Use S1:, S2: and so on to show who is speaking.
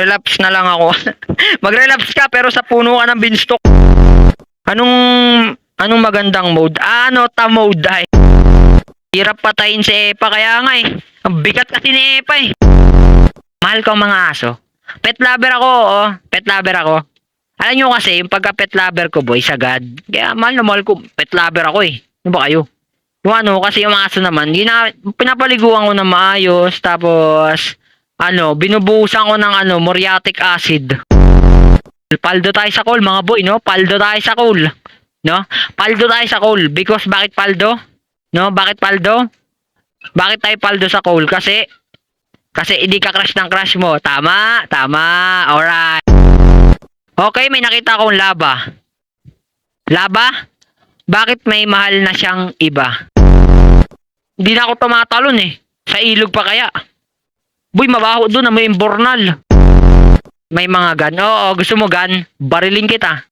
S1: Relapse na lang ako. Mag-relapse ka pero sa puno ka ng beanstalk. Anong anong magandang mode? Ta mode ay. Hirap patayin si Epa kaya nga eh. Ang bigat kasi ni Epa eh. Mahal ko ang mga aso. Pet lover ako, oo. Pet lover ako. Alam nyo kasi, yung pagka pet lover ko, boy, sagad. Kaya mahal na mahal ko, pet lover ako eh. Ano ba kayo? Yung kasi yung aso naman, pinapaliguan ko na maayos, tapos, binubuhusan ko ng muriatic acid. Paldo tayo sa call, mga boy, no? Paldo tayo sa call. No? Paldo tayo sa call. Because, bakit paldo? No? Bakit paldo? Bakit tayo paldo sa call? Kasi hindi ka crush ng crush mo. Tama, tama. Alright. Okay, may nakita akong laba. Laba? Bakit may mahal na siyang iba? Hindi na ako tumatalon eh. Sa ilog pa kaya. Boy, mabaho doon na may imbornal. May mga gun. Oo, gusto mo gun? Bariling kita.